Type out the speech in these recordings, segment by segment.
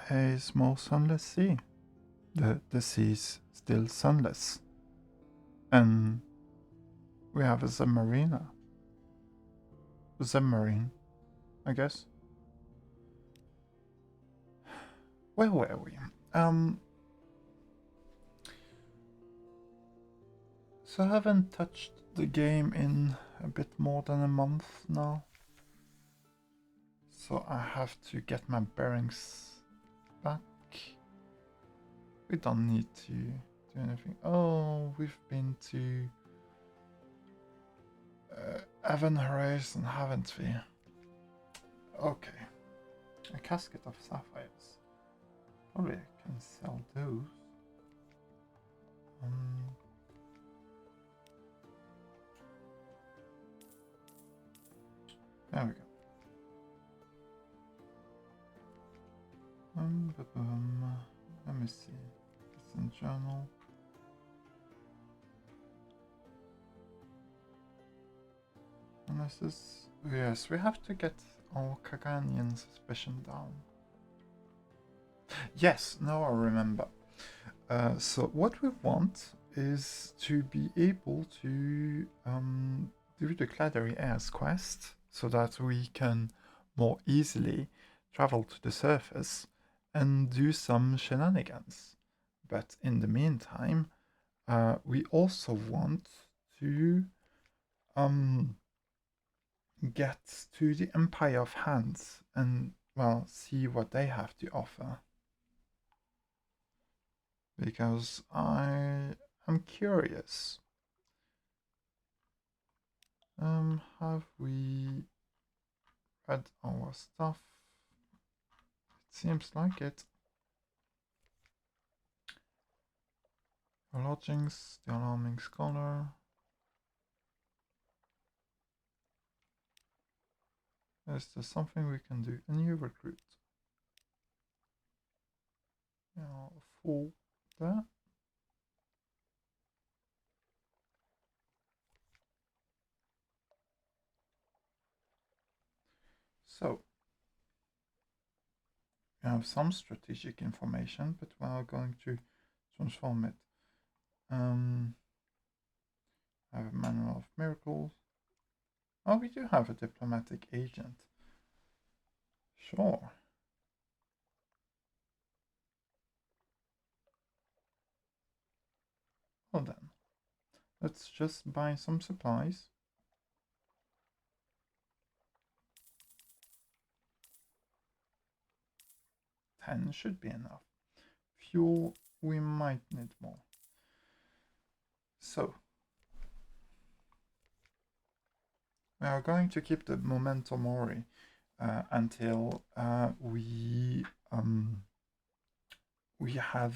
a small sunless sea. The sea's still sunless. And we have a submarine. A submarine, I guess. Where were we? So I haven't touched the game in a bit more than a month now. So I have to get my bearings back. We don't need to do anything. Oh, we've been to Evan Horizon, haven't we? Okay. A casket of sapphires. Probably I can sell those. There we go. Let me see. It's in journal. And this is... Yes, we have to get our Kaganian suspicion down. Yes, now I remember. So what we want is to be able to do the Claddery Airs quest so that we can more easily travel to the surface and do some shenanigans. But in the meantime, we also want to get to the Empire of Hands and, well, see what they have to offer. Because I am curious. Have we read our stuff? It seems like it. Lodgings, the alarming scholar. Is there something we can do? A new recruit. Yeah, full there. So, we have some strategic information, but we are going to transform it. I have a manual of miracles. Oh, we do have a diplomatic agent. Sure. Well then, let's just buy some supplies. 10 should be enough. Fuel, we might need more. So, we are going to keep the Memento Mori until we have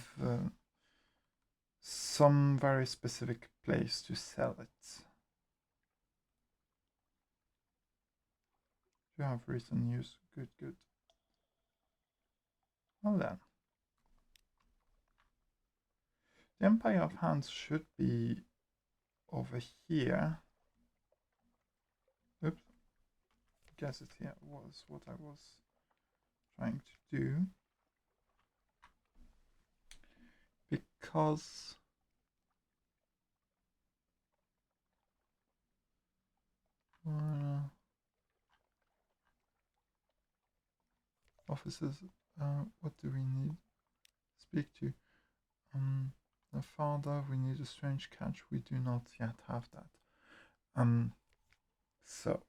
some very specific place to sell it. You have recent news. Good, good. Well then. The Empire of Hands should be over here. Oops. I guess it here was what I was trying to do. Because officers, what do we need? Speak to the father. We need a strange catch. We do not yet have that. So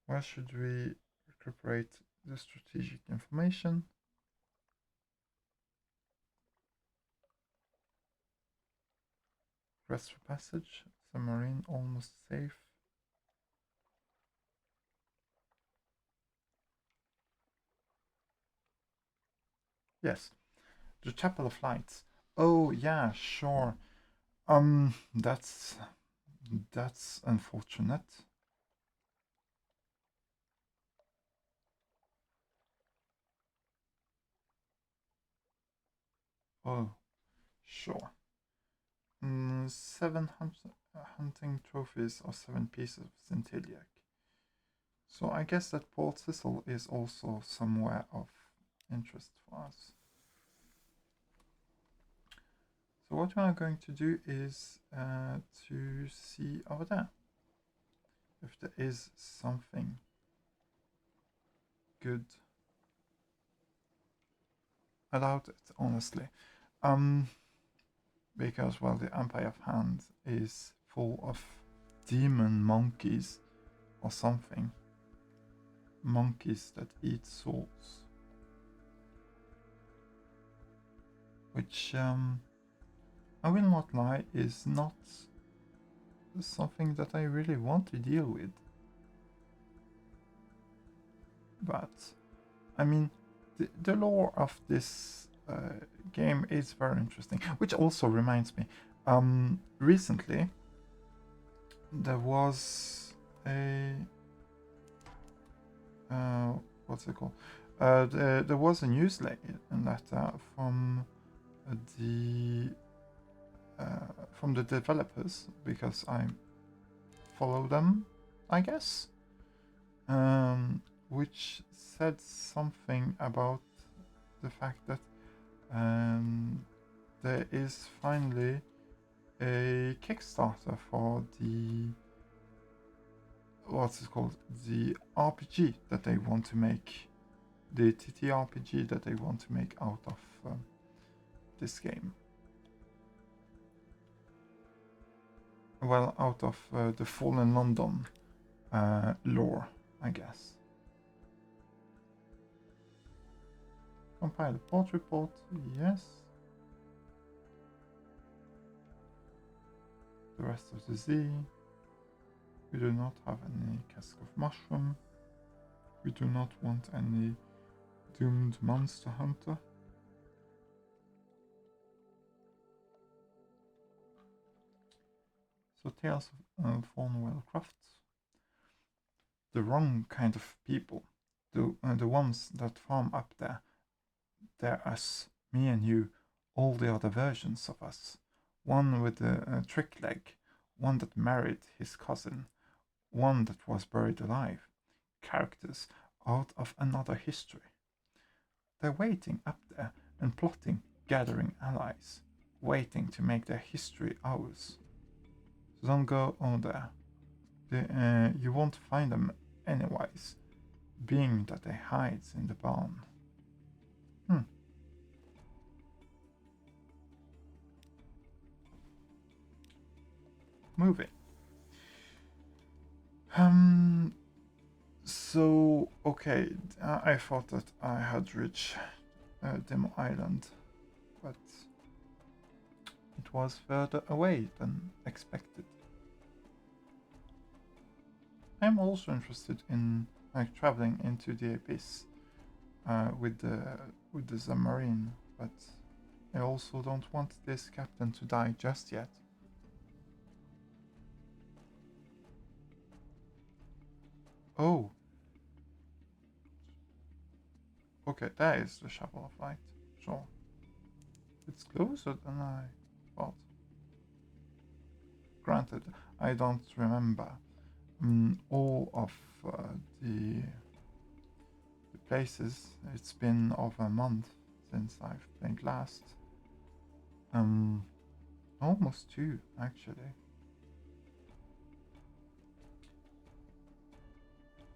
where should we recuperate the strategic information? Rest for passage. Submarine almost safe. Yes, the Chapel of Lights. Oh yeah, sure. That's unfortunate. Oh, sure. 7 hunting trophies or 7 pieces of Centiliac. So I guess that Port Cecil is also somewhere of interest for us. So what we are going to do is to see over there if there is something good. I doubt it, honestly. Because, well, the Empire of Hand is full of demon monkeys or something. Monkeys that eat souls. Which, I will not lie, is not something that I really want to deal with. But, I mean, the lore of this game is very interesting. Which also reminds me, recently there was a what's it called? There was a newsletter the from the developers, because I follow them, I guess, which said something about the fact that there is finally a Kickstarter for the what's it called, the RPG that they want to make, the TTRPG that they want to make out of this game. Well, out of the Fallen London lore, I guess. Compile the port report, yes. The rest of the Z. We do not have any cask of mushroom. We do not want any doomed monster hunter. So Tales of Thornwell Crafts. The wrong kind of people. The ones that farm up there. They're us, me and you, all the other versions of us. One with a trick leg, one that married his cousin, one that was buried alive. Characters out of another history. They're waiting up there and plotting, gathering allies, waiting to make their history ours. So don't go on there. You won't find them anyways, being that they hide in the barn. Moving. So, okay, I thought that I had reached Demo Island, but it was further away than expected. I'm also interested in traveling into the abyss with the submarine, but I also don't want this captain to die just yet. Oh. Okay, that is the Shovel of Light. Sure. It's closer than I thought. Granted, I don't remember all of the places. It's been over a month since I've played last. Almost 2 actually.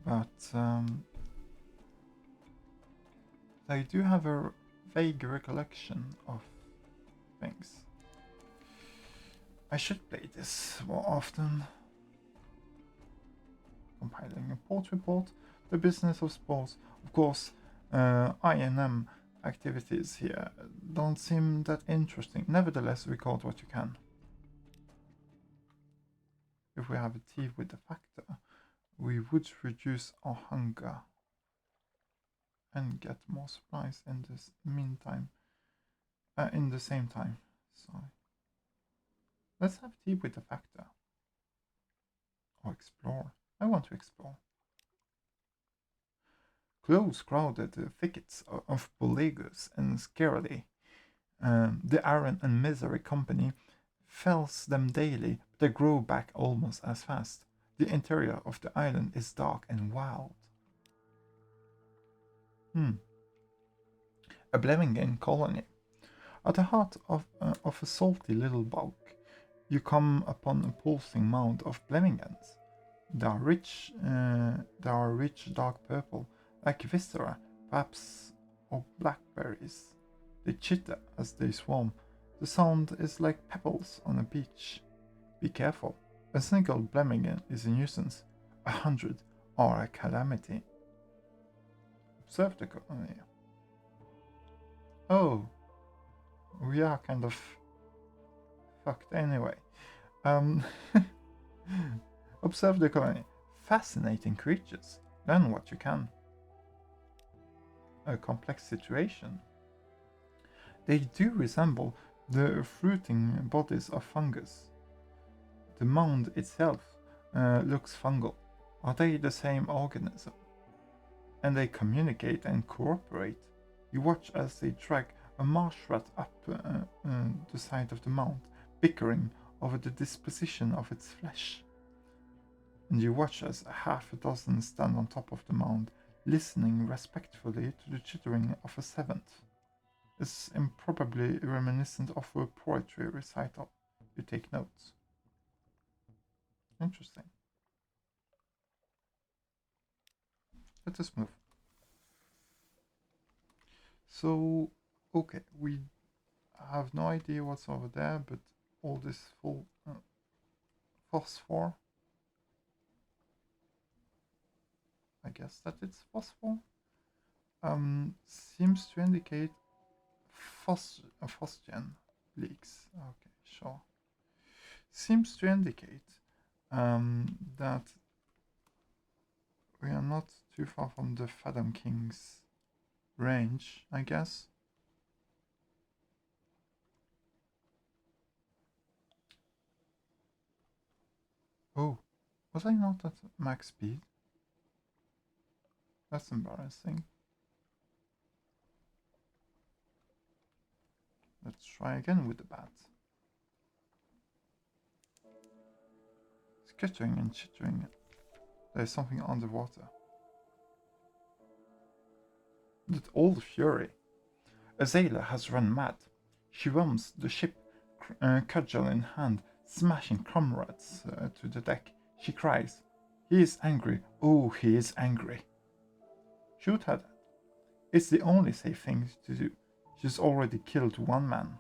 But I do have a vague recollection of things. I should play this more often. Compiling a port report, the business of sports. Of course, I&M activities here don't seem that interesting. Nevertheless, record what you can. If we have a tea with the factor, we would reduce our hunger and get more supplies in this meantime. In the same time. Sorry. Let's have tea with the factor. Or explore. I want to explore. Close crowded thickets of bolegus and scarily. The Iron and Misery Company fells them daily, but they grow back almost as fast. The interior of the island is dark and wild. A Blemingen colony. At the heart of a salty little bulk, you come upon a pulsing mound of Blemingens. They are rich dark purple, like viscera, perhaps, or blackberries. They chitter as they swarm. The sound is like pebbles on a beach. Be careful. A single Blemmingen is a nuisance. 100 are a calamity. Observe the colony. Oh, we are kind of fucked anyway. Um, observe the colony. Fascinating creatures. Learn what you can. A complex situation. They do resemble the fruiting bodies of fungus. The mound itself looks fungal. Are they the same organism? And they communicate and cooperate. You watch as they drag a marsh rat up the side of the mound, bickering over the disposition of its flesh. And you watch as half a dozen stand on top of the mound, listening respectfully to the chittering of a seventh. It's improbably reminiscent of a poetry recital. You take notes. Interesting. Let us move. So, okay, we have no idea what's over there, but all this full phosphor. I guess that it's phosphor. Seems to indicate phosgen leaks. Okay, sure. Seems to indicate that we are not too far from the Fathom King's range, I guess. Oh, was I not at max speed? That's embarrassing. Let's try again with the bat. Skittering and chittering. There is something underwater. With all fury. A sailor has run mad. She runs the ship, cudgel in hand, smashing comrades to the deck. She cries, "He is angry, oh, he is angry." Shoot her. It's the only safe thing to do. She's already killed one man.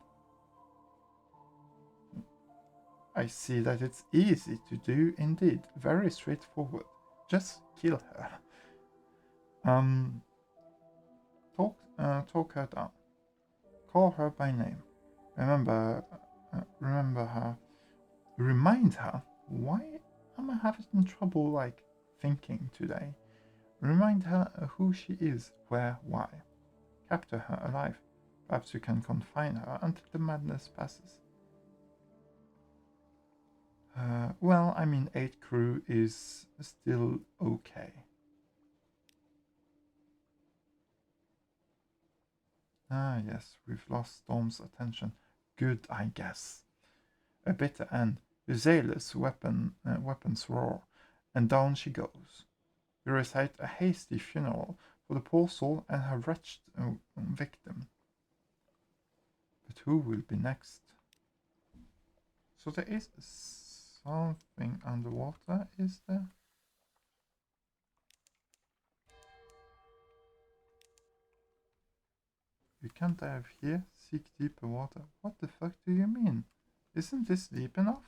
I see that it's easy to do indeed. Very straightforward. Just kill her. Talk her down. Call her by name. Remember her. Remind her. Why am I having trouble thinking today? Remind her who she is, where, why. Capture her alive. Perhaps you can confine her until the madness passes. Well, I mean, 8 crew is still okay. Ah, yes, we've lost Storm's attention. Good, I guess. A bitter end. Uzela's weapons roar, and down she goes. You recite a hasty funeral for the poor soul and her wretched victim. But who will be next? So there is something underwater, is there? You can't dive here, seek deeper water. What the fuck do you mean? Isn't this deep enough?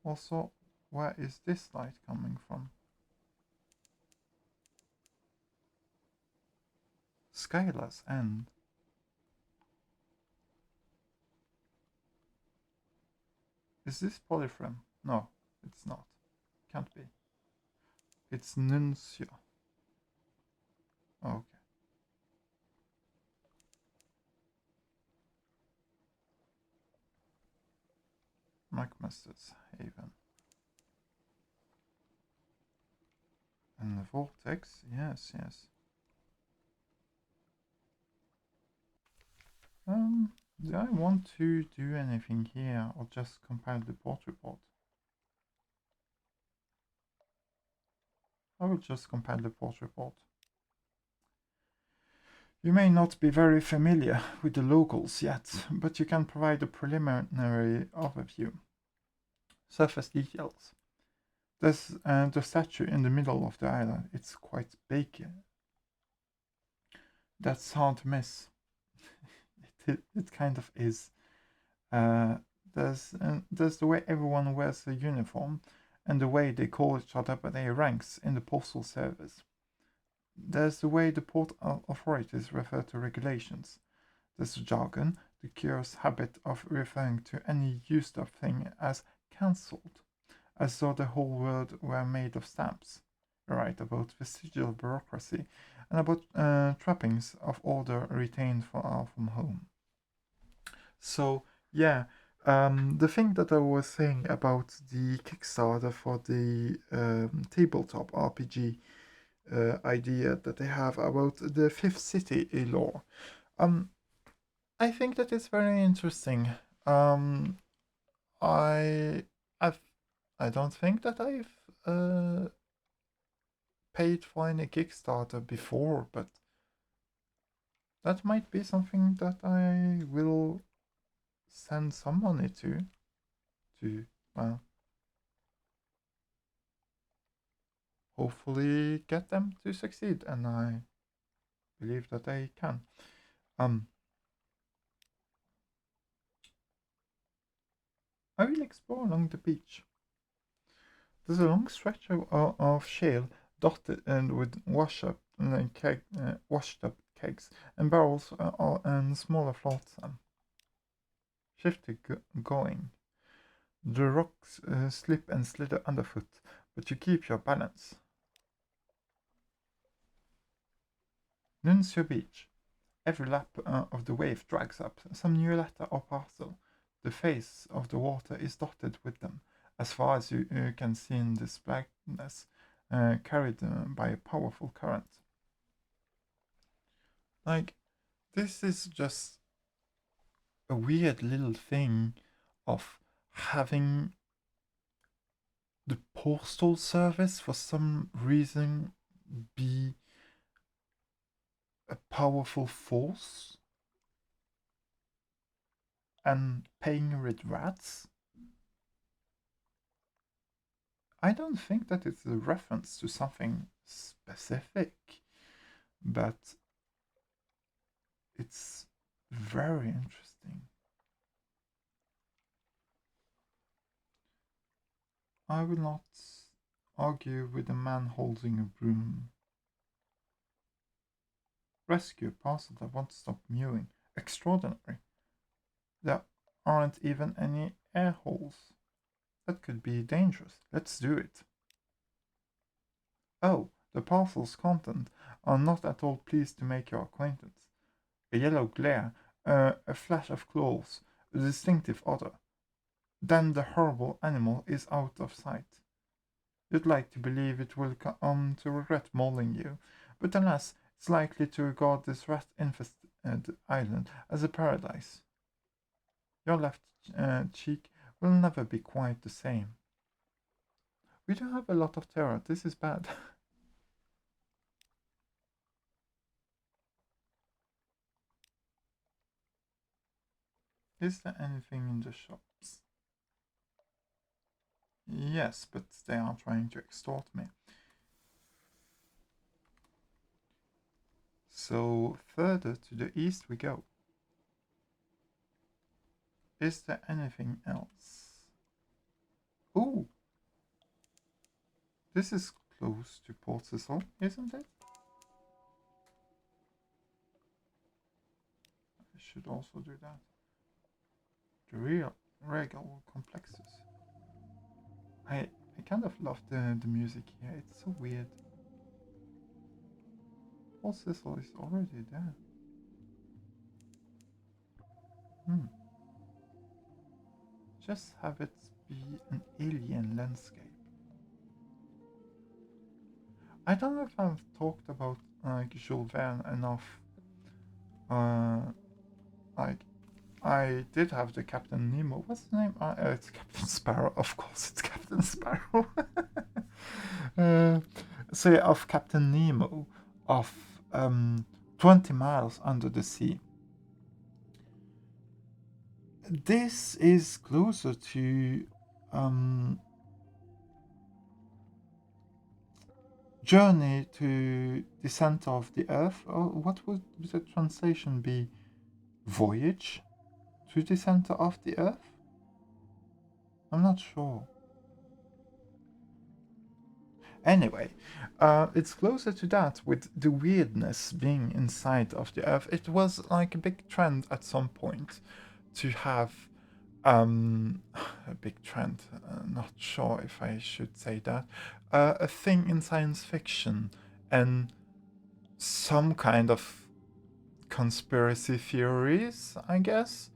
Also, where is this light coming from? Skylar's End. Is this Polyphrem? No, it's not. Can't be. It's Nuncio. Okay. McMaster's Haven. And the Vortex, yes, yes. Do I want to do anything here or just compile the port report? I will just compile the port report. You may not be very familiar with the locals yet, but you can provide a preliminary overview. Surface details. There's the statue in the middle of the island. It's quite big. That's hard to miss. It kind of is. Uh, there's the way everyone wears a uniform and the way they call each other by their ranks in the postal service. There's the way the port authorities refer to regulations. There's the jargon, the curious habit of referring to any used up thing as cancelled, as though the whole world were made of stamps. You're right about vestigial bureaucracy and about trappings of order retained from home. So, yeah, the thing that I was saying about the Kickstarter for the tabletop RPG idea that they have about the Fifth City lore. Um, I think that is very interesting. I I've I don't think that I've paid for any Kickstarter before, but that might be something that I will send some money to well, hopefully get them to succeed, and I believe that they can. Um, I will explore along the beach. There's a long stretch of shale dotted and with washed up kegs and barrels and smaller flotsam. Shifty going. The rocks slip and slither underfoot, but you keep your balance. Nuncio Beach. Every lap of the wave drags up some new letter or parcel. The face of the water is dotted with them, as far as you can see in this blackness, carried by a powerful current. Like, this is just a weird little thing of having the postal service for some reason be a powerful force and paying with rats. I don't think that it's a reference to something specific, but it's very interesting. I will not argue with a man holding a broom. Rescue a parcel that won't stop mewing. Extraordinary. There aren't even any air holes. That could be dangerous. Let's do it. Oh, the parcel's content are not at all pleased to make your acquaintance. A yellow glare, a flash of claws, a distinctive odor. Then the horrible animal is out of sight. You'd like to believe it will come to regret mauling you, but alas, it's likely to regard this rat-infested island as a paradise. Your left cheek will never be quite the same. We do have a lot of terror. This is bad. Is there anything in the shops? Yes, but they are trying to extort me. So further to the east we go. Is there anything else? Ooh! This is close to Port Cecil, isn't it? I should also do that. The real regal complexes. I kind of love the music here. It's so weird. Port Cecil is already there. Hmm. Just have it be an alien landscape. I don't know if I've talked about like Jules Verne enough. Uh, like I did have the Captain Nemo. What's the name? It's Captain Sparrow. Of course, it's Captain Sparrow. uh, say of Captain Nemo of 20 miles under the sea. This is closer to Journey to the Center of the Earth, or what would the translation be? Voyage to the Center of the Earth? I'm not sure. Anyway, it's closer to that with the weirdness being inside of the Earth. It was like a big trend at some point to have a big trend. Not sure if I should say that. A thing in science fiction and some kind of conspiracy theories, I guess,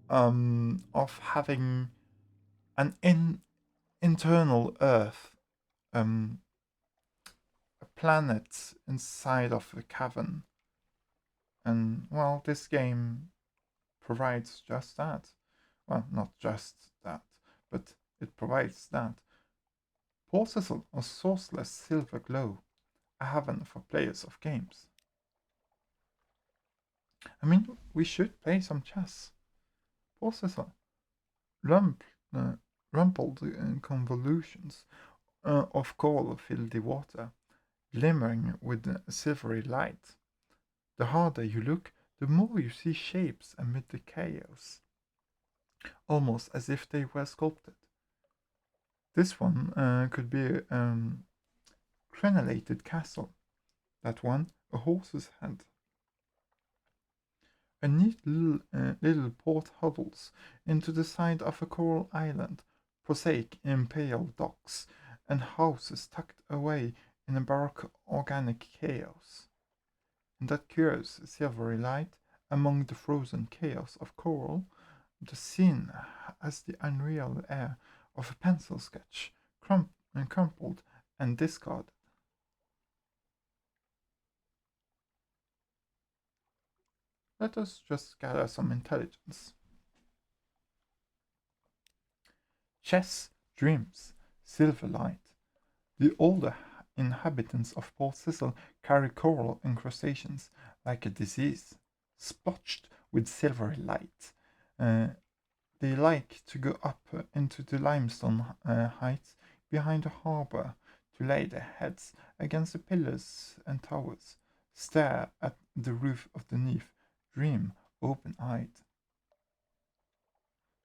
of having an internal Earth, um, a planet inside of a cavern. And well, this game provides just that. Well, not just that, but it provides that. Possessor a sourceless silver glow, a heaven for players of games. I mean, we should play some chess. Possessor, rump, uh, rumpled convolutions of coral fill the water, glimmering with a silvery light. The harder you look, the more you see shapes amid the chaos, almost as if they were sculpted. This one could be a crenellated castle, that one a horse's head. A neat little port huddles into the side of a coral island, prosaic imperial docks, and houses tucked away in a baroque organic chaos. In that curious silvery light, among the frozen chaos of coral, the scene has the unreal air of a pencil sketch, crumpled and discarded. Let us just gather some intelligence. Chess, dreams, silver light. The older inhabitants of Port Cecil carry coral incrustations like a disease, splotched with silvery light. They like to go up into the limestone heights behind the harbour to lay their heads against the pillars and towers, stare at the roof of the Neath, dream open-eyed.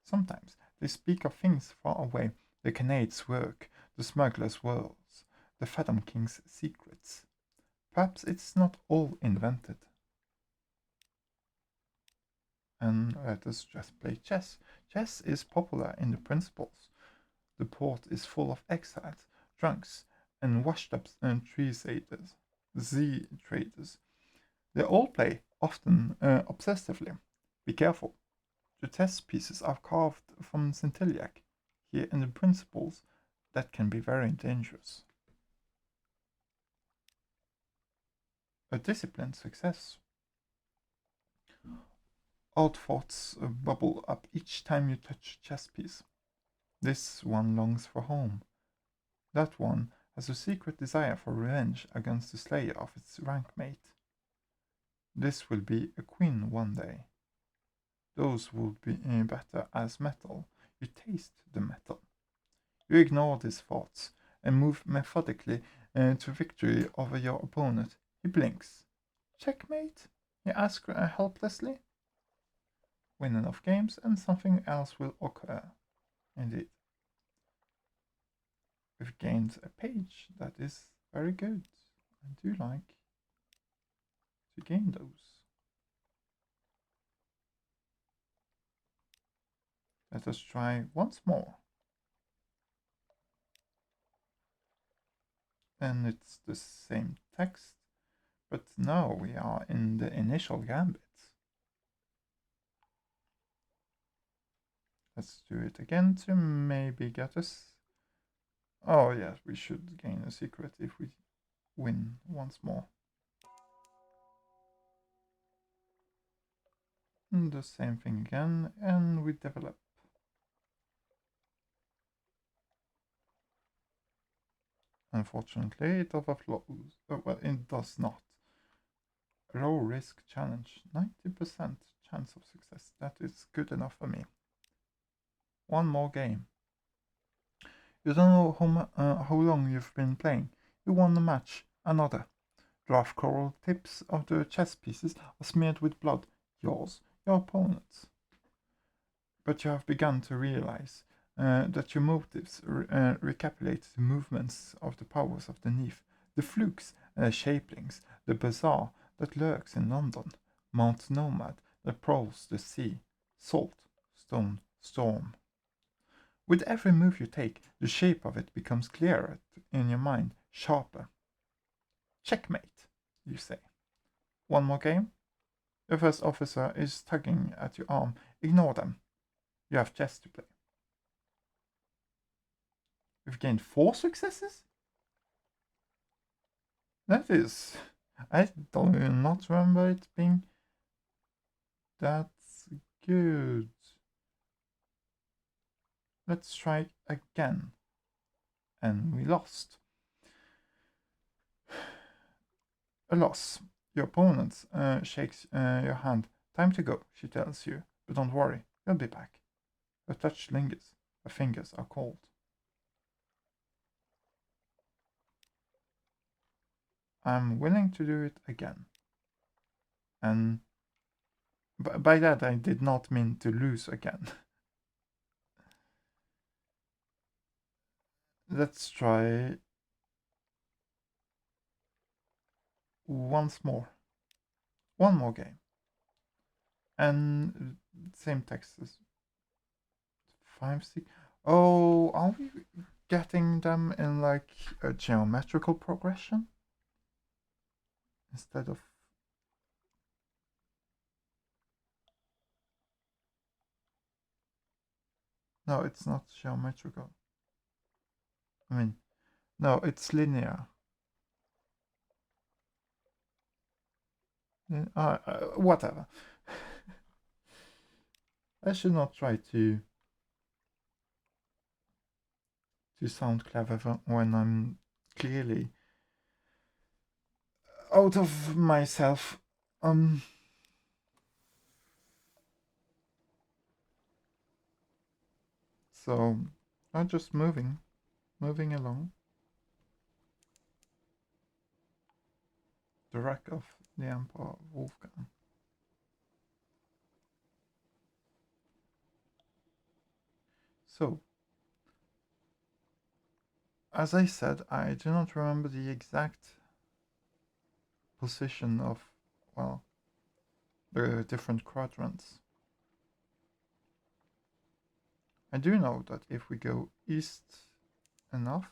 Sometimes they speak of things far away, the Canade's work, the smuggler's worlds, the Fathom King's secrets. Perhaps it's not all invented. And let us just play chess. Chess is popular in the principles. The port is full of exiles, drunks, and washed-up Z traders. They all play, often obsessively. Be careful. The chess pieces are carved from scintillac. Here in the principles, that can be very dangerous. A disciplined success. Odd thoughts bubble up each time you touch a chess piece. This one longs for home. That one has a secret desire for revenge against the slayer of its rankmate. This will be a queen one day. Those would be better as metal. You taste the metal. You ignore these thoughts and move methodically to victory over your opponent. He blinks. Checkmate? You ask helplessly. Win enough games and something else will occur. Indeed. We've gained a page. That is very good. I do like to gain those. Let us try once more. And it's the same text, but now we are in the initial gambit. Let's do it again to maybe get us. Oh yes, we should gain a secret if we win once more. And the same thing again, and we develop. Unfortunately, it overflows. Well, it does not. Low risk challenge, 90% chance of success. That is good enough for me. One more game. You don't know how long you've been playing. You won the match. Another. Draft coral tips of the chess pieces are smeared with blood. Yours, your opponent's. But you have begun to realize that your motives recapitulate the movements of the powers of the Neath, the flukes and the shapelings, the bazaar that lurks in London, Mount Nomad that prowls the sea, salt, stone, storm. With every move you take, the shape of it becomes clearer in your mind, sharper. Checkmate, you say. One more game? The first officer is tugging at your arm. Ignore them. You have chess to play. We've gained 4 successes? That is... I don't even not remember it being that good. Let's try again. And we lost. A loss. Your opponent shakes your hand. Time to go, she tells you. But don't worry, you'll be back. Her touch lingers. Her fingers are cold. I'm willing to do it again. And by that I did not mean to lose again. Let's try once more. One more game. And same text as 5, 6. Oh, are we getting them in like a geometrical progression? Instead of... No, it's not geometrical. I mean, no, it's linear. Whatever. I should not try to sound clever when I'm clearly out of myself. So I'm just moving along. The wreck of the Emperor Wolfgang. So, as I said, I do not remember the exact position of, well, the different quadrants. I do know that if we go east enough,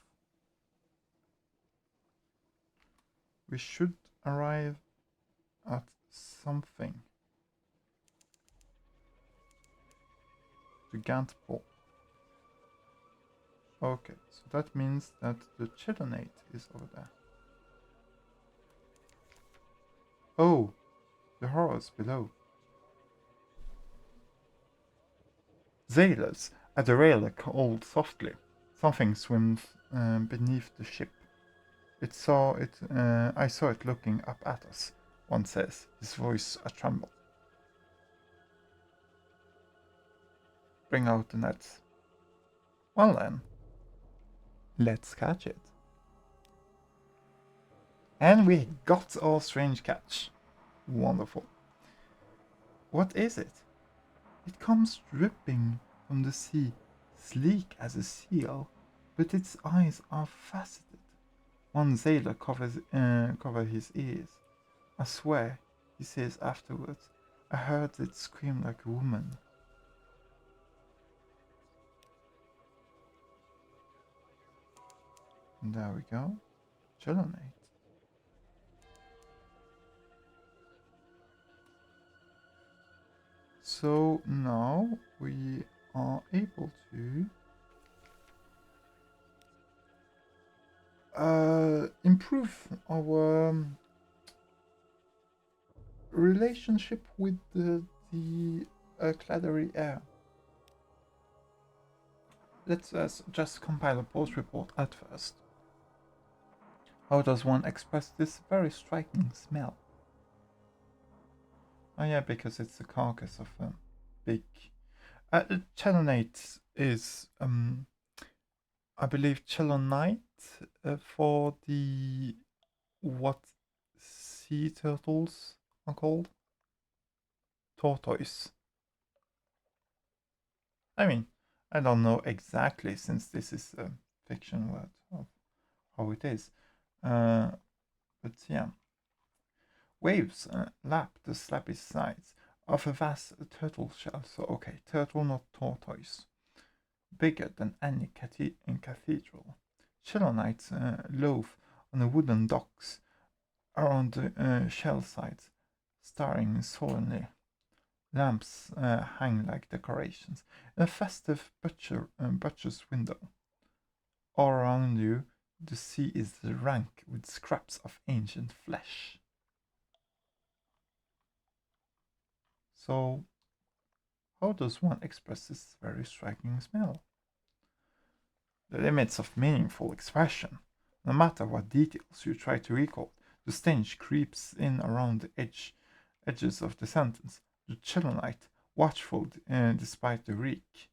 we should arrive at something. The Gant pole. Okay, so that means that the Chilonate is over there. Oh, the horrors below. Sailors at the rail called softly. Something swims beneath the ship. I saw it looking up at us, one says, his voice a tremble. Bring out the nets. Well then, let's catch it. And we got our strange catch. Wonderful. What is it? It comes dripping from the sea, sleek as a seal, but its eyes are faceted. One sailor covers his ears. I swear, he says afterwards, I heard it scream like a woman. And there we go. Chilonate. So now we are able to improve our relationship with the the Claddery air. Let's just compile a post report at first. How does one express this very striking smell? Oh yeah, because it's the carcass of a big... chelonate is, I believe, chelonite for the... what sea turtles are called? Tortoise. I mean, I don't know exactly since this is a fiction word of how it is. But yeah. Waves lap the slappy sides of a vast turtle shell. So, okay, turtle, not tortoise. Bigger than any cathedral. Chelonites loaf on the wooden docks around the shell sides, staring solemnly. Lamps hang like decorations in a festive butcher's window. All around you, the sea is rank with scraps of ancient flesh. So, how does one express this very striking smell? The limits of meaningful expression. No matter what details you try to recall, the stench creeps in around the edges of the sentence. The Chilonite, watchful despite the reek.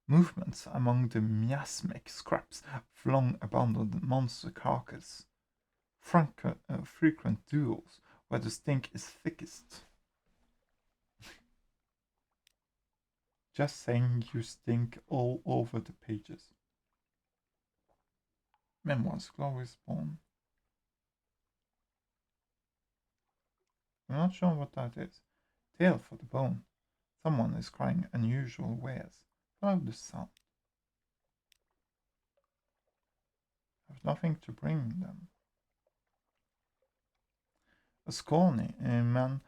Movements among the miasmic scraps of long abandoned monster carcass. Frequent duels where the stink is thickest. Just saying you stink all over the pages. Memoirs, Glory Spawn. I'm not sure what that is. Tail for the bone. Someone is crying unusual wares. Follow the sound. Have nothing to bring them. A scrawny man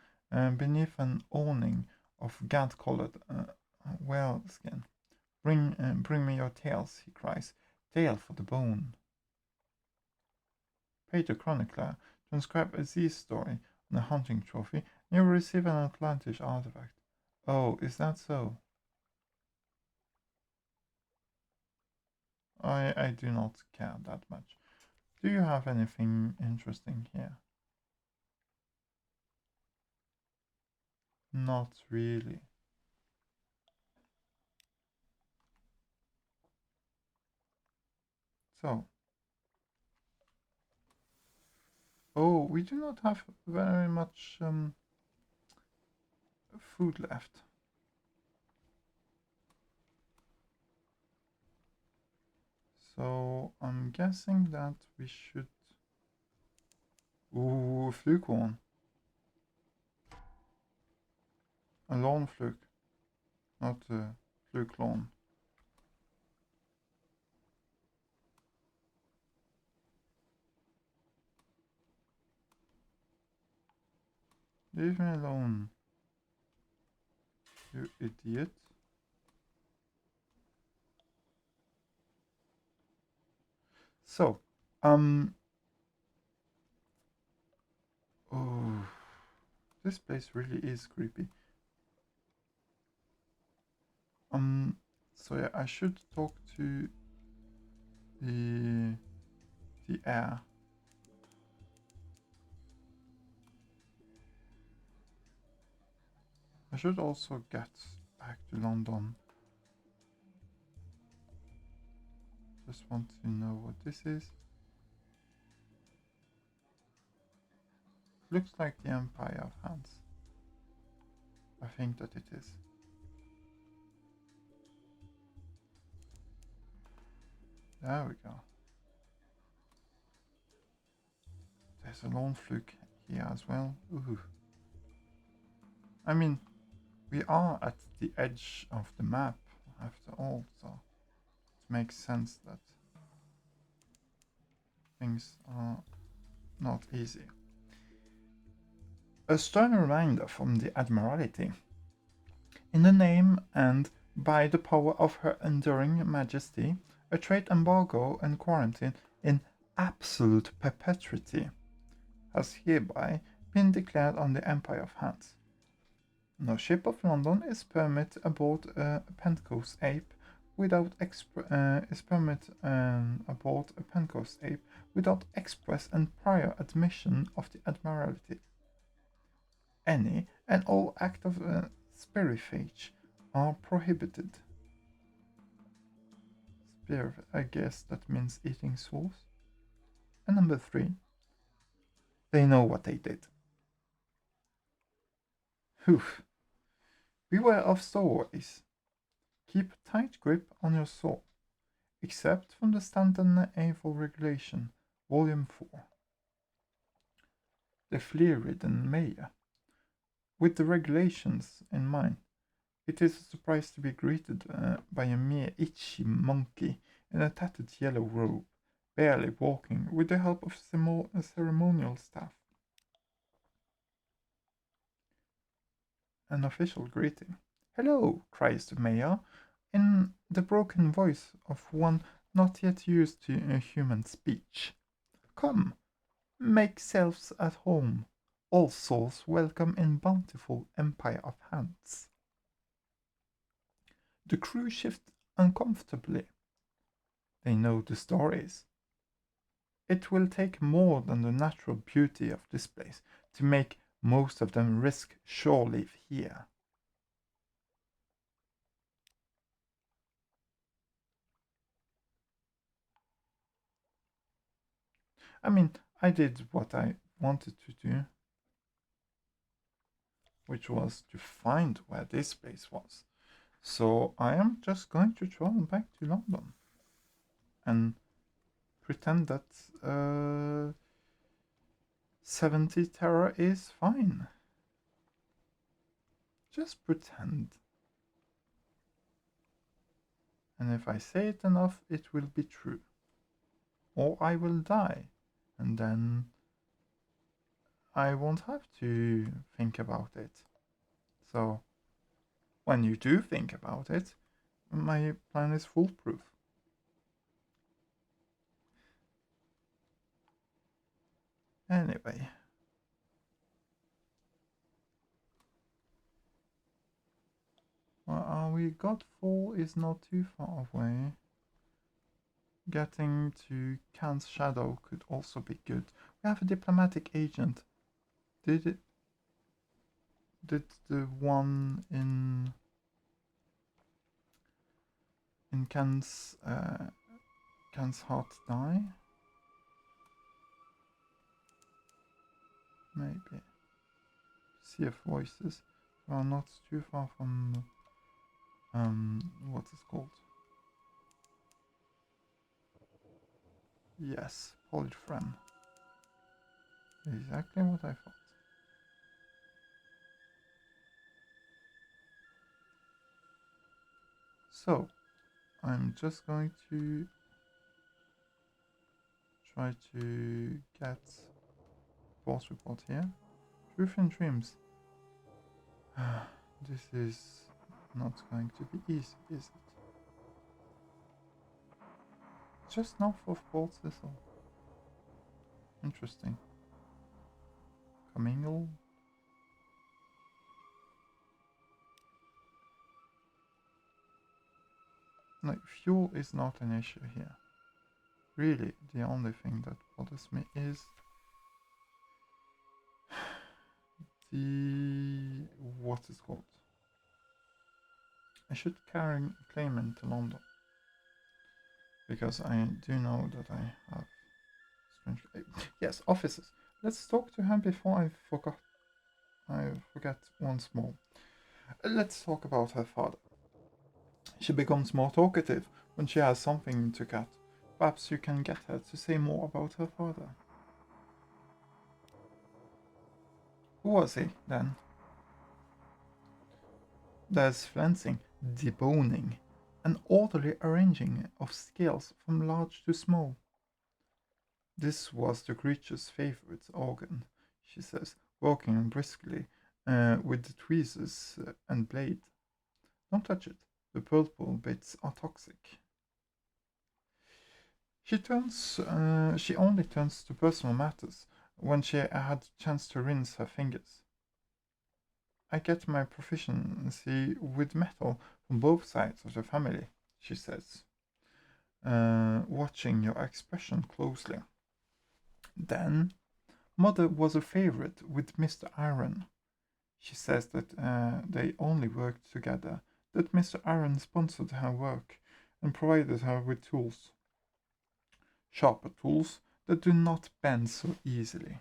beneath an awning of gant-colored whale skin. Bring me your tails, he cries. Tail for the bone. Pay the chronicler, transcribe a Z story on a hunting trophy, and you will receive an Atlantis artifact. Oh, is that so? I do not care that much. Do you have anything interesting here? Not really. So. Oh, we do not have very much food left. So I'm guessing that we should... Ooh, flughorn. A lawn flug. Not a flughorn. Leave me alone. You idiot. So, oh, this place really is creepy. So yeah, I should talk to the air. I should also get back to London. Just want to know what this is. Looks like the Empire of Hans. I think that it is. There we go. There's a lone fluke here as well. Ooh. I mean, we are at the edge of the map after all, so it makes sense that things are not easy. A stern reminder from the Admiralty. In the name and by the power of Her Enduring Majesty, a trade embargo and quarantine in absolute perpetuity has hereby been declared on the Empire of Hans. No ship of London is permit aboard a Pentecost ape is permit aboard a Pentecost ape without express and prior admission of the Admiralty. Any and all acts of spirifage are prohibited. I guess that means eating souls. And number 3, they know what they did. Whew. Beware of stowaways. Keep a tight grip on your sword, except from the Standard Naval Regulation, Volume 4. The flea-ridden mayor. With the regulations in mind, it is a surprise to be greeted by a mere itchy monkey in a tattered yellow robe, barely walking with the help of a ceremonial staff. An official greeting. Hello, cries the mayor, in the broken voice of one not yet used to human speech. Come, make selves at home. All souls welcome in bountiful empire of hands. The crew shift uncomfortably. They know the stories. It will take more than the natural beauty of this place to make most of them risk shore leave here. I mean, I did what I wanted to do, which was to find where this place was. So I am just going to travel back to London and pretend that 70 Terra is fine. Just pretend. And if I say it enough, it will be true. Or I will die. And then I won't have to think about it. So, when you do think about it, my plan is foolproof. Anyway. Where are we? Godfall is not too far away. Getting to Khan's shadow could also be good. We have a diplomatic agent. Did the one in Khan's heart die? Maybe. Sea of Voices. We are not too far from what is called? Yes, Polyphren. Exactly what I thought. So, I'm just going to try to get boss report here. Truth and Dreams. This is not going to be easy, is it? Just north of Port Thistle. Interesting. Commingle. No, fuel is not an issue here. Really, the only thing that bothers me is the what is called. I should claim into London because I do know that I have strange. Yes, officers. Let's talk to her before I forgot. I forget once more. Let's talk about her father. She becomes more talkative when she has something to cut. Perhaps you can get her to say more about her father. Who was he, then? There's flensing, deboning, an orderly arranging of scales from large to small. This was the creature's favorite organ, she says, walking briskly with the tweezers and blade. Don't touch it. The purple bits are toxic. She only turns to personal matters when she had a chance to rinse her fingers. I get my proficiency with metal from both sides of the family, she says, watching your expression closely. Then, Mother was a favorite with Mr. Iron. She says that they only worked together, that Mr. Iron sponsored her work and provided her with tools. Sharper tools that do not bend so easily.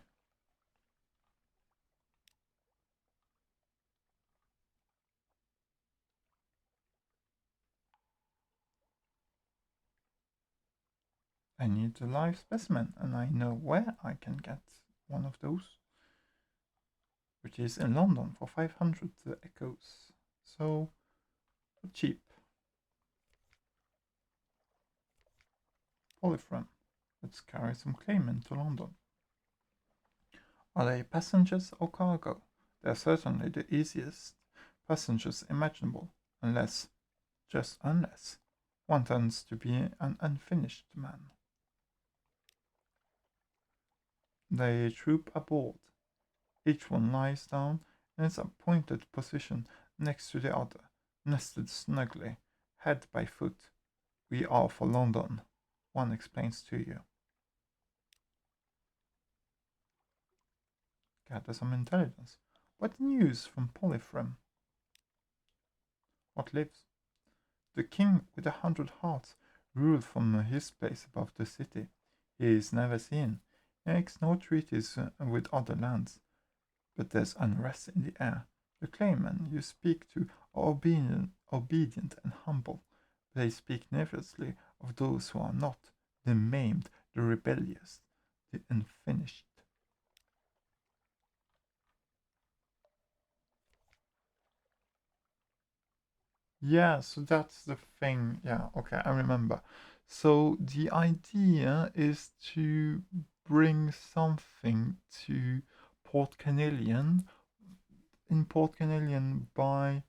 I need a live specimen, and I know where I can get one of those, which is in London for 500 echoes. So cheap. Polyphron. Let's carry some claimant to London. Are they passengers or cargo? They are certainly the easiest passengers imaginable, unless one tends to be an unfinished man. They troop aboard. Each one lies down in its appointed position next to the other, nested snugly, head by foot. We are for London, one explains to you. Gather some intelligence. What news from Polyphron? What lives? The king with 100 hearts ruled from his place above the city. He is never seen. He makes no treaties with other lands. But there's unrest in the air. The claimants you speak to are obedient and humble. They speak nervously of those who are not, the maimed, the rebellious, the unfinished. Yeah, so that's the thing. Yeah, okay, I remember. So the idea is to bring something to Port Canelian, in Port Canelian by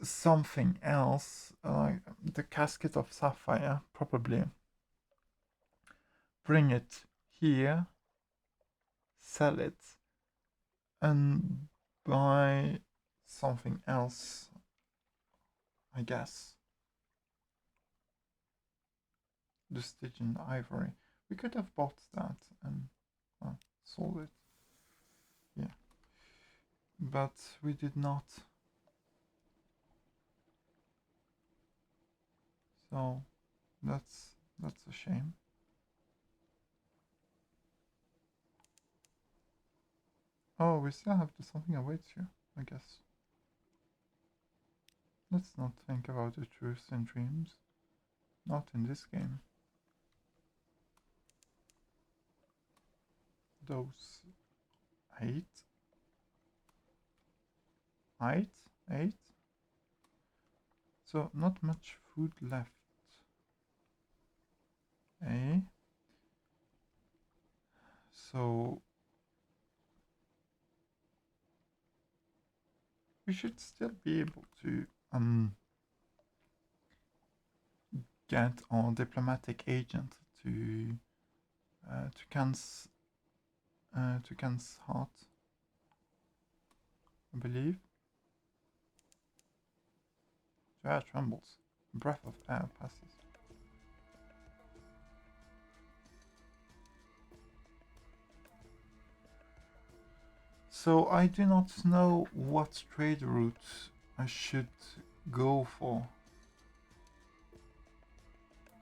something else, like the casket of sapphire, probably. Bring it here, sell it, and buy something else, I guess. The Stygian ivory. We could have bought that and sold it. Yeah. But we did not. So that's a shame. Oh, we still have something awaits you, I guess. Let's not think about the truth and dreams. Not in this game. Those 8. 8? 8? So not much food left. Eh? So we should still be able to get our diplomatic agent to Can's heart, I believe. The air trembles. A breath of air passes. So I do not know what trade route I should go for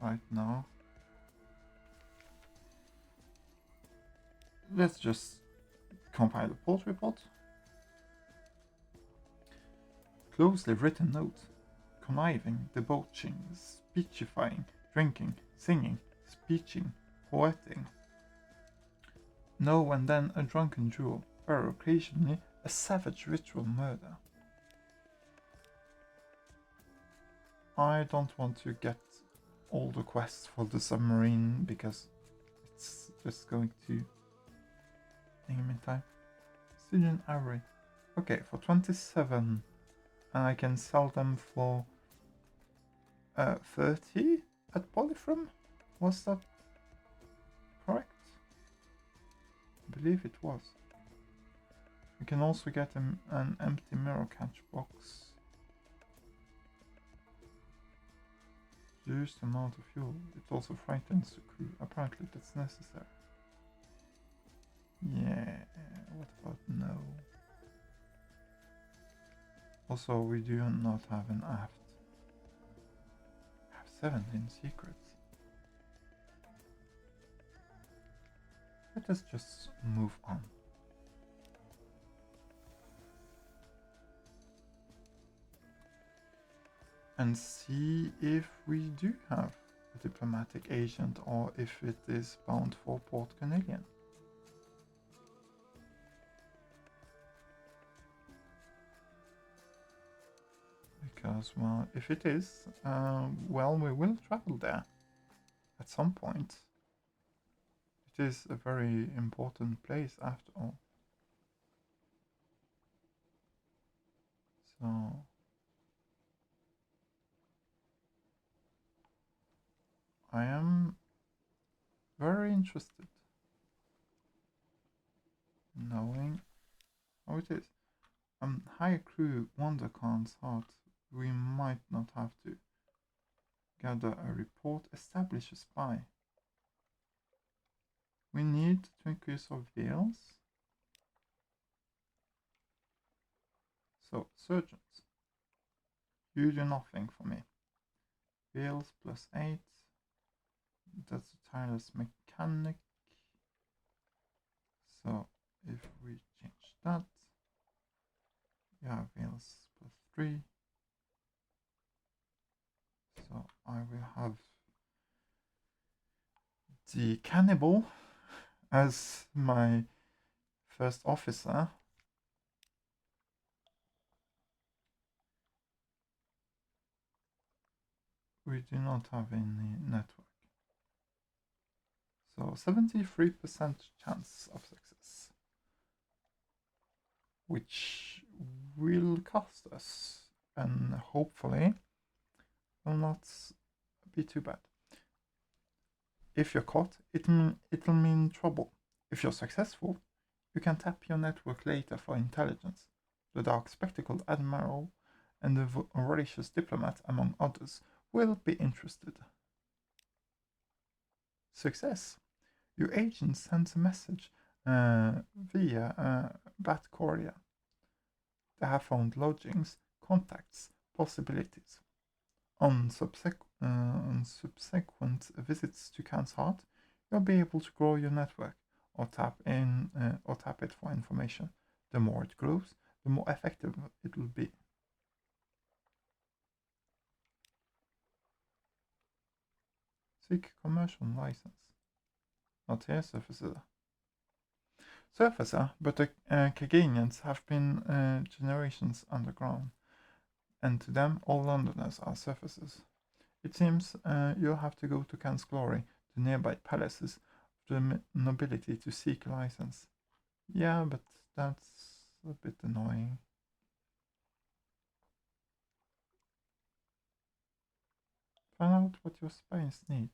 right now. Let's just compile the port report. Closely written note. Conniving, debauching, speechifying, drinking, singing, speeching, poeting. Now and then a drunken duel, or occasionally a savage ritual murder. I don't want to get all the quests for the submarine because it's just going to take me time. Student Ivory. Okay, for 27. And I can sell them for 30 at Polyphron? Was that correct? I believe it was. We can also get an empty mirror catch box. Reduced amount of fuel. It also frightens the crew. Apparently that's necessary. Yeah, what about no? Also, we do not have an aft. We have 17 secrets. Let us just move on. And see if we do have a diplomatic agent or if it is bound for Port Cornelian. Because, well, if it is, well, we will travel there at some point. It is a very important place after all. So I am very interested in knowing how it is. High crew WonderCon's heart. We might not have to gather a report, establish a spy. We need to increase our veils. So, surgeons, you do nothing for me. Veils +8. That's a tireless mechanic. So, if we change that, yeah, veils +3. So, I will have the cannibal as my first officer. We do not have any network. So 73% chance of success, which will cost us, and hopefully will not be too bad. If you're caught, it'll mean trouble. If you're successful, you can tap your network later for intelligence. The dark spectacled admiral and the voracious diplomat, among others, will be interested. Success. Your agent sends a message via Bat Courier. They have found lodgings, contacts, possibilities. On subsequent visits to Khan's Heart, you'll be able to grow your network or tap it for information. The more it grows, the more effective it will be. Seek commercial license. Not here, Surfacer. Surfacer, but the Kaganians have been generations underground, and to them all Londoners are surfacers. It seems you'll have to go to Khan's Glory, to nearby palaces of the nobility to seek a license. Yeah, but that's a bit annoying. Find out what your spies need.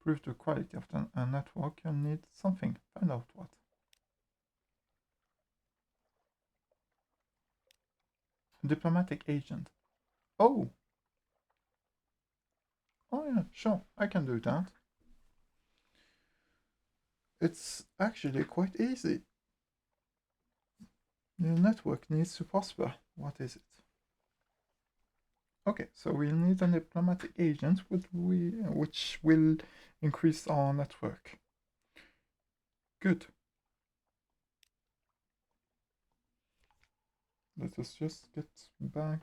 Prove the quality of the network. You'll need something. Find out what. A diplomatic agent. Oh! Oh yeah, sure, I can do that. It's actually quite easy. The network needs to prosper. What is it? Okay, so we'll need a diplomatic agent, which will increase our network. Good. Let us just get back.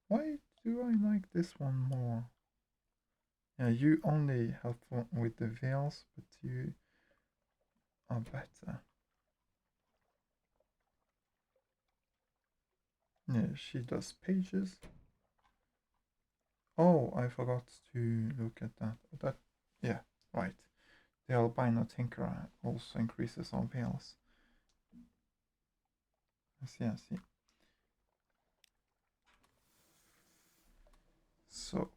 Why do I like this one more? Yeah, you only help with the veils, but you are better. Yeah, she does pages. Oh, I forgot to look at that. Yeah, right. The albino tinkerer also increases our veils. I see. So.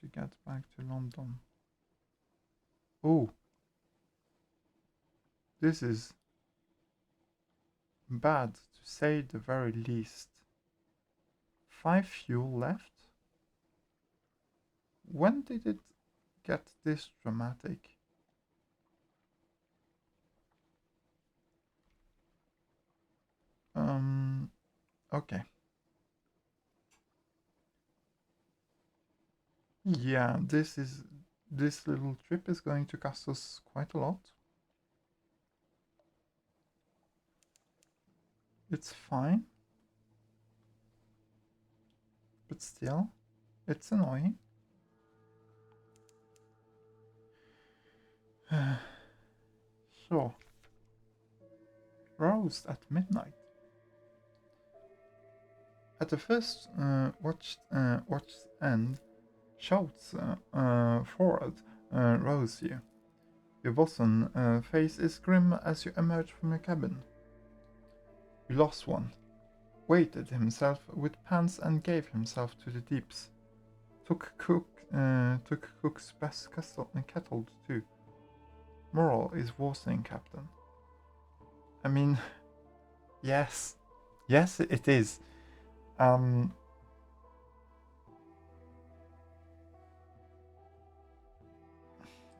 to get back to London. Oh, this is bad to say the very least. 5 fuel left? When did it get this dramatic? Okay. Yeah, this little trip is going to cost us quite a lot. It's fine. But still, it's annoying. Sure. Roast at midnight. At the first watch's end, shouts forward rouse you. Your bosun face is grim as you emerge from your cabin. You lost one. Weighted himself with pants and gave himself to the deeps. Took cook's best kettle too. Moral is worsening, Captain. I mean, yes, it is.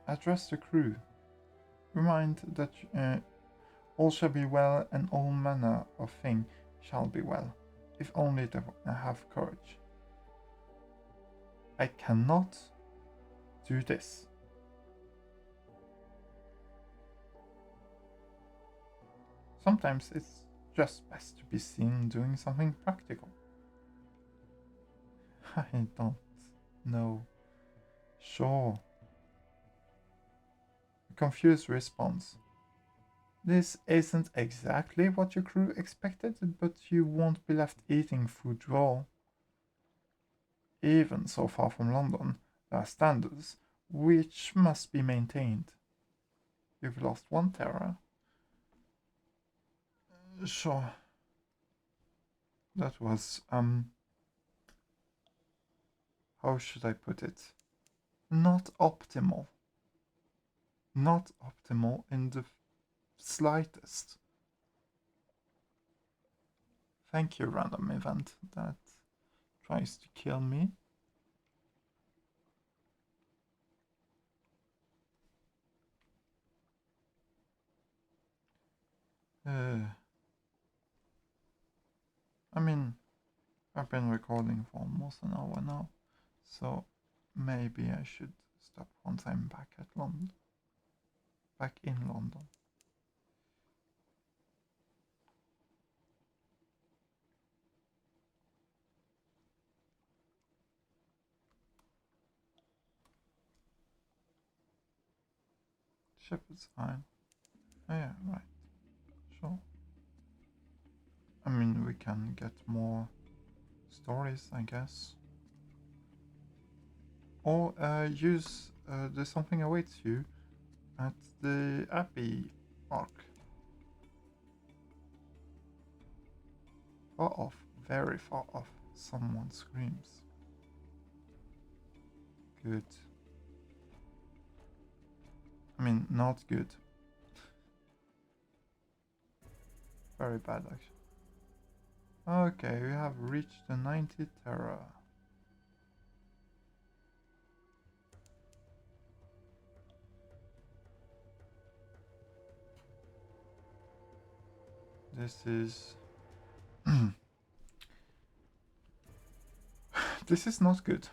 Address the crew. Remind that all shall be well, and all manner of thing shall be well, if only they have courage. I cannot do this. Sometimes it's just best to be seen doing something practical. I don't know. Sure. A confused response. This isn't exactly what your crew expected, but you won't be left eating food raw. Even so far from London, there are standards which must be maintained. You've lost one terror. Sure. That was, how should I put it? Not optimal. Not optimal in the slightest. Thank you, random event that tries to kill me. I mean, I've been recording for almost an hour now, so maybe I should stop once I'm back at London. Back in London. Shepherd's Eye. Oh yeah, right. Sure. I mean, we can get more stories, I guess. Or use the Something Awaits You at the Abbey arc. Far off, very far off, someone screams. Good. I mean, not good. Very bad, actually. Okay, we have reached the 90 Terra. This is... this is not good.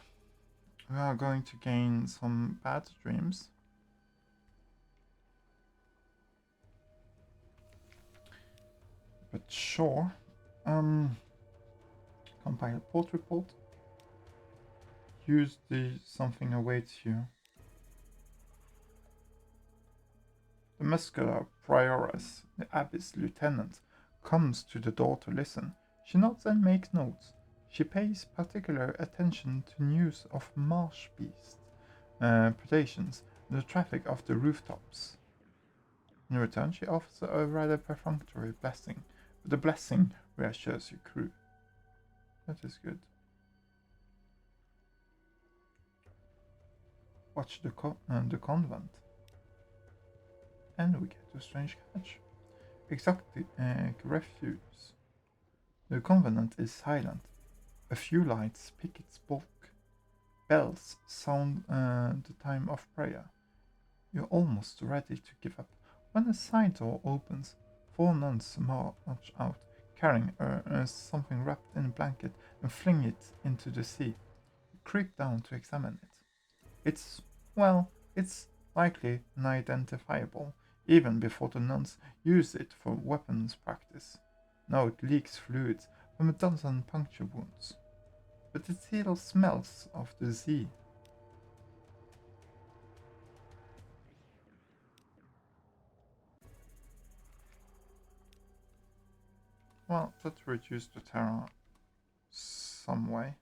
We are going to gain some bad dreams. But sure. Compile port report. Use the Something Awaits You. The muscular prioress, the abbess lieutenant, comes to the door to listen. She nods and makes notes. She pays particular attention to news of marsh beast predations and the traffic of the rooftops. In return, she offers a rather perfunctory blessing, but the blessing reassures your crew. That is good. watch the convent. And we get a strange catch. Exotic refuse. The convent is silent. A few lights pick its bulk. Bells sound the time of prayer. You're almost ready to give up when a side door opens. Four nuns march out, carrying something wrapped in a blanket and fling it into the sea. You creep down to examine it. It's, well, it's likely unidentifiable, even before the nuns use it for weapons practice. Now it leaks fluid from a dozen puncture wounds. But it still smells of the sea. Well, that reduced the terror some way.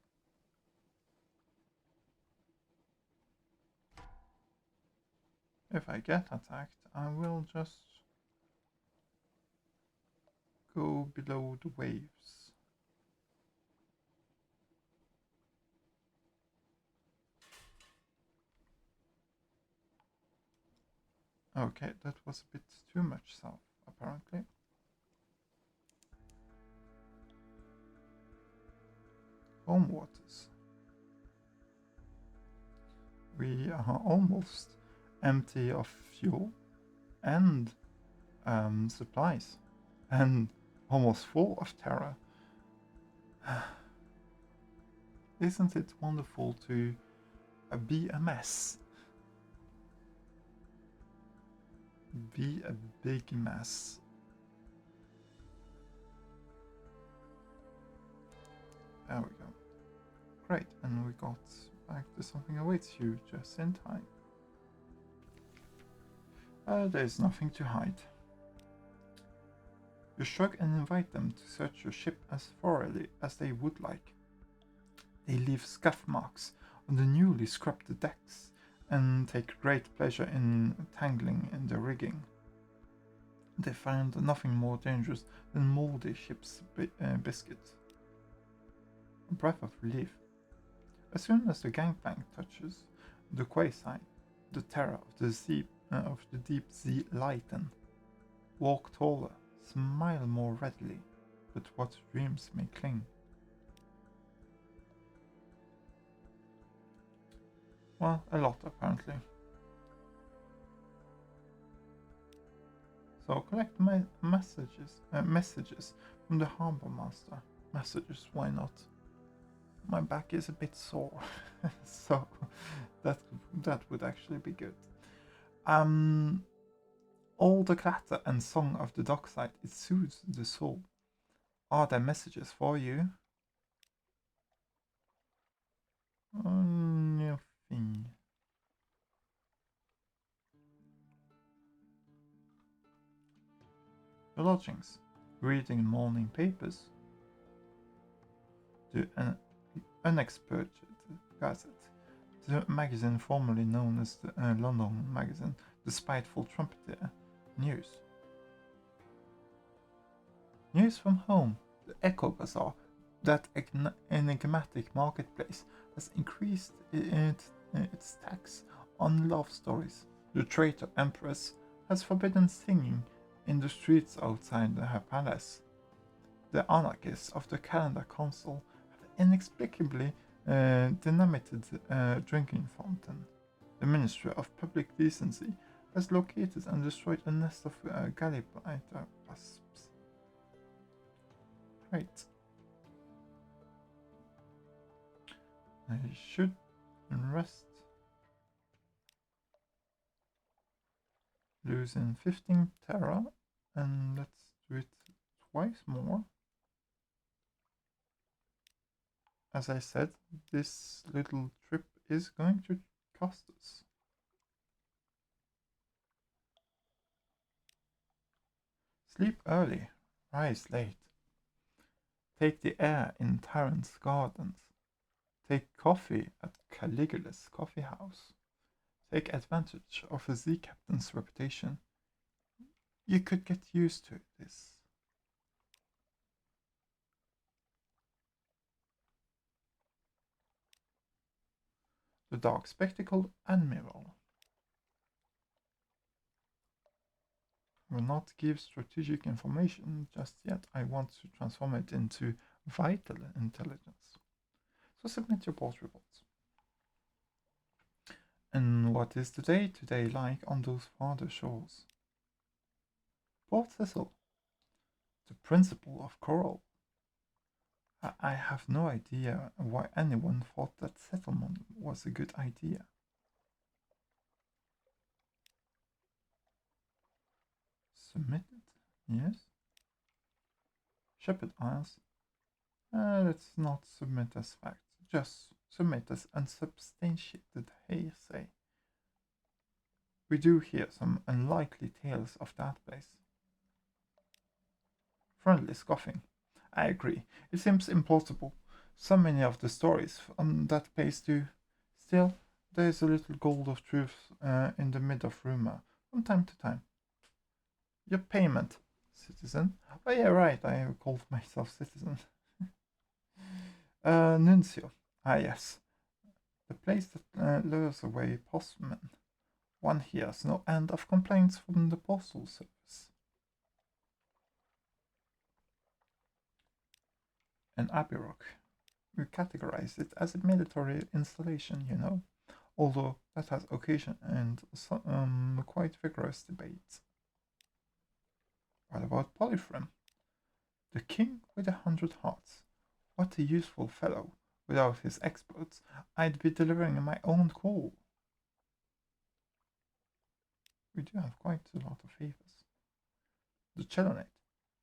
If I get attacked, I will just go below the waves. Okay, that was a bit too much south, apparently. Home waters. We are almost empty of fuel and supplies, and almost full of terror. Isn't it wonderful to be a mess? Be a big mess. There we go. Great, and we got back to something awaits you just in time. There's nothing to hide. You shrug and invite them to search your ship as thoroughly as they would like. They leave scuff marks on the newly scrubbed decks and take great pleasure in tangling in the rigging. They find nothing more dangerous than moldy ship's biscuit. A breath of relief. As soon as the gangplank touches the quayside, the terror of the deep sea lighten. Walk taller, smile more readily, but what dreams may cling. Well, a lot apparently. So collect my messages from the harbor master. Messages, why not? My back is a bit sore, so that would actually be good. All the clatter and song of the dockside, it soothes the soul. Are there messages for you? Nothing. The lodgings. Reading morning papers. The Unexpurged Gazette. The magazine formerly known as the London Magazine. The spiteful trumpeter. News. News from home. The Echo Bazaar. That enigmatic marketplace has increased its tax on love stories. The traitor empress has forbidden singing in the streets outside her palace. The anarchists of the Calendar Council have inexplicably dynamited a drinking fountain. The Ministry of Public Decency has located and destroyed a nest of gallipiter wasps. Great. I should rest. Losing 15 terra, and let's do it twice more. As I said, this little trip is going to cost us. Sleep early, rise late. Take the air in Tyrant's Gardens. Take coffee at Caligula's Coffee House. Take advantage of a sea captain's reputation. You could get used to this. The dark spectacled admiral will not give strategic information just yet. I want to transform it into vital intelligence. So submit your port reports. And what is today like on those farther shores? Port Cecil, the principle of coral. I have no idea why anyone thought that settlement was a good idea. Submitted? Yes. Shepherd Isles. Let's not submit as facts, just submit as unsubstantiated hearsay. We do hear some unlikely tales of that place. Friendly scoffing. I agree. It seems implausible. So many of the stories on that place do. Still, there is a little gold of truth in the mid of rumor, from time to time. Your payment, citizen. Oh yeah, right, I called myself citizen. Nuncio. Ah yes, the place that lures away postmen. One hears no end of complaints from the postal service. An Abirock. We categorize it as a military installation, you know, although that has occasion and quite vigorous debates. What about Polyphrem? The king with 100 hearts. What a useful fellow. Without his exploits, I'd be delivering my own call. We do have quite a lot of favors. The Chelonate.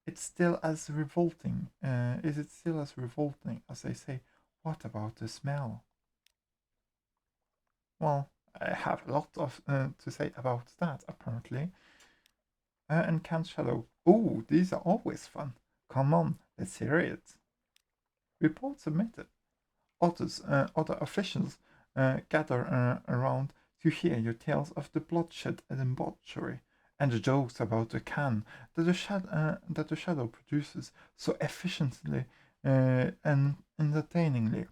It's still as revolting. Is it still as revolting as they say? What about the smell? Well, I have a lot of to say about that, apparently. And Can't Shadow. Oh, these are always fun. Come on, let's hear it. Report submitted. Other officials gather around to hear your tales of the bloodshed and debauchery, and the jokes about the can that the shadow produces so efficiently and entertainingly.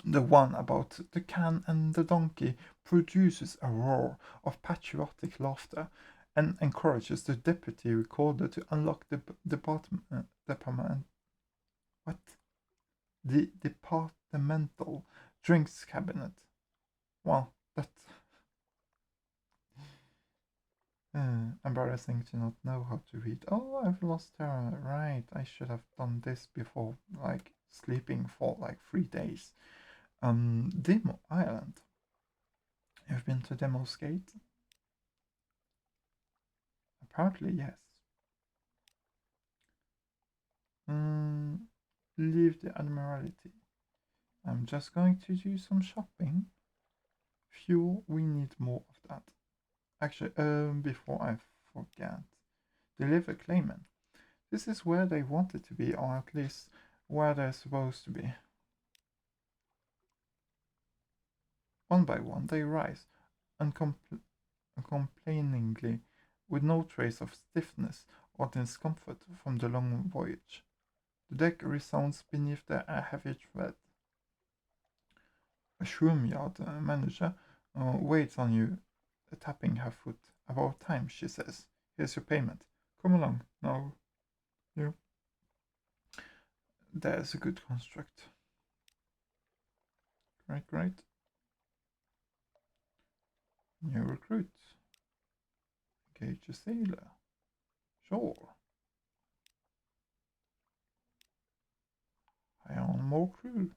The one about the can and the donkey produces a roar of patriotic laughter and encourages the deputy recorder to unlock the department. What? The departmental drinks cabinet. Well, that's embarrassing to not know how to read. Oh, I've lost her. Right, I should have done this before, like sleeping for like 3 days. Demo Island. You've been to Demo's Gate? Apparently, yes. Leave the Admiralty. I'm just going to do some shopping. Fuel, we need more of that. Actually, before I forget, deliver claimant. This is where they want it to be, or at least where they're supposed to be. One by one, they rise, uncomplainingly, with no trace of stiffness or discomfort from the long voyage. The deck resounds beneath their heavy tread. A shroom-yard manager waits on you, tapping her foot. About time, she says. Here's your payment. Come along, now. Yeah. There's a good construct. Great, great. New recruit. Engage a sailor. Sure. Hire on more crew.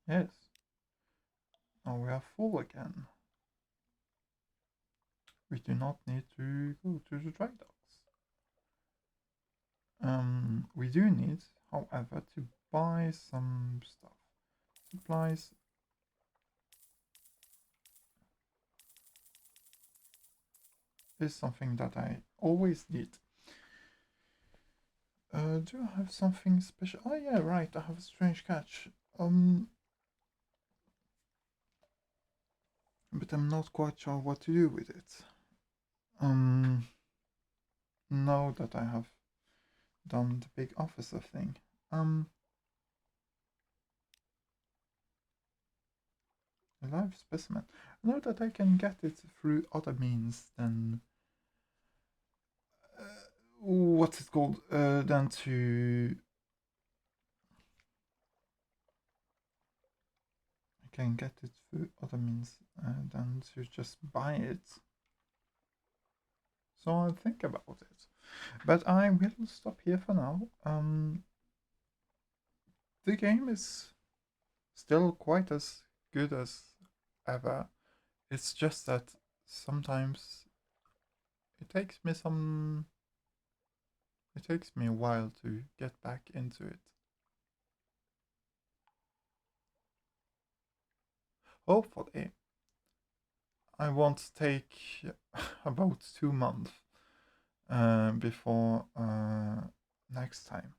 Yes. Now we are full again. We do not need to go to the dry docks. We do need, however, to buy some stuff. Supplies. Is something that I always need. Do I have something special? Oh yeah, right, I have a strange catch. But I'm not quite sure what to do with it. Now that I have done the big officer thing. a live specimen. I know that I can get it through other means than what's it called? Than to I can get it through other means than to just buy it. So I'll think about it. But I will stop here for now. The game is still quite as good as ever. It's just that sometimes it takes me a while to get back into it. Hopefully, I won't take about 2 months before next time.